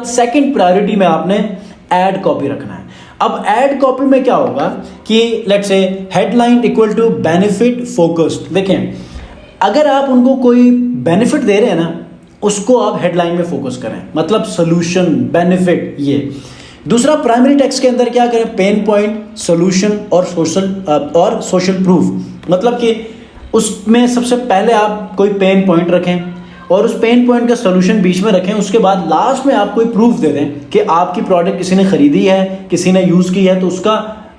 Second priority में आपने ad copy रखना है। अब एड कॉपी में क्या होगा कि let's say headline equal to benefit focused. देखें, अगर आप उनको कोई बेनिफिट दे रहे हैं ना, उसको आप हेडलाइन में फोकस करें, मतलब सोल्यूशन, बेनिफिट। ये दूसरा, प्राइमरी टेक्स्ट के अंदर क्या करें, पेन पॉइंट, सोल्यूशन और सोशल प्रूफ। मतलब कि उसमें सबसे पहले आप कोई पेन पॉइंट रखें और उस पेन पॉइंट का सोल्यूशन बीच में रखें। उसके बाद लास्ट में आप कोई प्रूफ दे दें कि आपकी प्रोडक्ट किसी ने खरीदी है, किसी ने यूज़ की है, तो उसका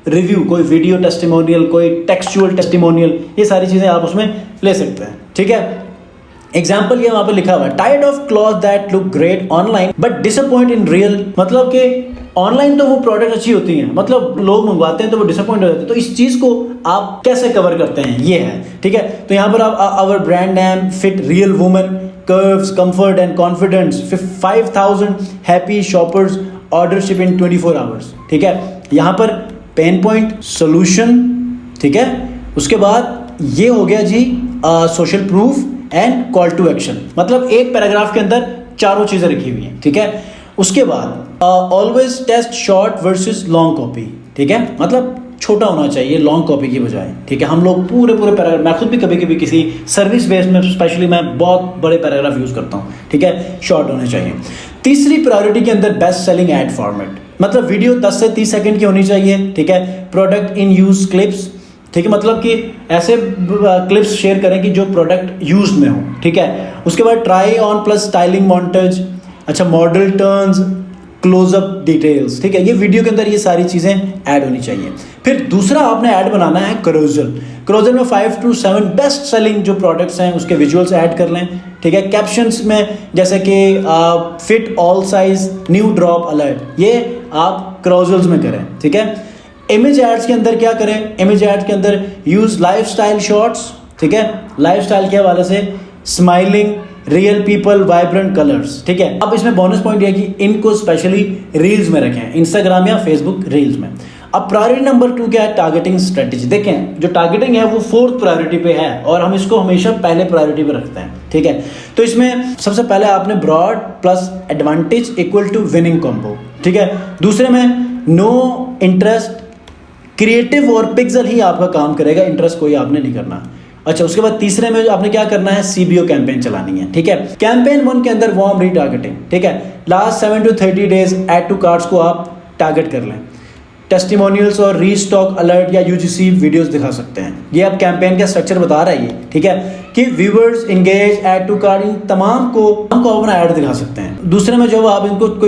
रिव्यू, कोई वीडियो टेस्टिमोनियल, कोई टेक्सचुअल टेस्टिमोनियल, ये सारी चीज़ें आप उसमें ले सकते हैं। ठीक है, एग्जाम्पल ये वहाँ पे लिखा हुआ है, tired of cloth that look great online but disappoint in real. मतलब कि ऑनलाइन तो वो प्रोडक्ट अच्छी होती हैं, मतलब लोग मंगवाते हैं तो वो डिसअपॉइंट हो जाते हैं। तो इस चीज़ को आप कैसे कवर करते हैं, ये है। ठीक है, तो यहाँ पर आप our brand name fit real women, curves, comfort and confidence, 5000 happy shoppers, order ship in 24 hours. ठीक है, यहाँ पर पेन पॉइंट, सोल्यूशन, ठीक है, उसके बाद ये हो गया जी social proof and call to action. मतलब एक पैराग्राफ के अंदर चारों चीजें रखी हुई हैं। ठीक है, उसके बाद always test short versus long copy. ठीक है, मतलब छोटा होना चाहिए लॉन्ग कॉपी की बजाय। ठीक है, हम लोग पूरे पैराग्राफ, मैं खुद भी कभी कभी किसी सर्विस बेस में स्पेशली मैं बहुत बड़े पैराग्राफ यूज करता हूँ। ठीक है, शॉर्ट होने चाहिए। तीसरी प्रायोरिटी के अंदर बेस्ट सेलिंग एड फॉर्मेट, मतलब वीडियो 10 से 30 सेकंड की होनी चाहिए। ठीक है, प्रोडक्ट इन यूज क्लिप्स। ठीक है, मतलब कि ऐसे क्लिप्स शेयर करें कि जो प्रोडक्ट यूज में हो। ठीक है, उसके बाद try on plus styling montage, अच्छा मॉडल टर्न्स, क्लोजअप डिटेल्स। ठीक है, ये वीडियो के अंदर ये सारी चीज़ें ऐड होनी चाहिए। फिर दूसरा आपने ऐड बनाना है करोजल। करोजल में 5 to 7 बेस्ट सेलिंग जो प्रोडक्ट्स हैं उसके विजुअल्स ऐड कर लें। ठीक है, कैप्शंस में जैसे कि fit all size, new drop alert, ये आप करोजल्स में करें। ठीक है, इमेज एड्स के अंदर क्या करें, इमेज एड्स के अंदर यूज लाइफस्टाइल शॉट्स। ठीक है, लाइफस्टाइल के हवाले से smiling, real people, vibrant colours. ठीक है, अब इसमें बोनस पॉइंट है कि इनको स्पेशली रील्स में रखें, इंस्टाग्राम या फेसबुक रील्स में। अब प्रायोरिटी नंबर 2 क्या है, टारगेटिंग स्ट्रेटेजी। देखें, जो टारगेटिंग है वो 4th प्रायोरिटी पे है और हम इसको हमेशा पहले प्रायोरिटी पे रखते हैं। ठीक है, तो इसमें सबसे पहले आपने broad plus advantage equal to winning combo. ठीक है, दूसरे में नो इंटरेस्ट, क्रिएटिव और पिक्सल ही आपका काम करेगा, इंटरेस्ट कोई आपने नहीं करना। अच्छा, उसके बाद तीसरे में आपने क्या करना है, सीबीओ कैंपेन चलानी है। ठीक है, कैंपेन 1 के अंदर वार्म रीटारगेटिंग। ठीक है, last 7 to 30 days add to carts को आप टारगेट कर लें। टेस्टिमोनियल्स और रीस्टॉक अलर्ट या यूजीसी वीडियोस दिखा सकते हैं। ये आप कैंपेन का स्ट्रक्चर बता रहा है ये। ठीक है, कि viewers, engage, add to cart, इन तमाम को अपना ऐड दिखा सकते हैं। दूसरे में जो आप इनको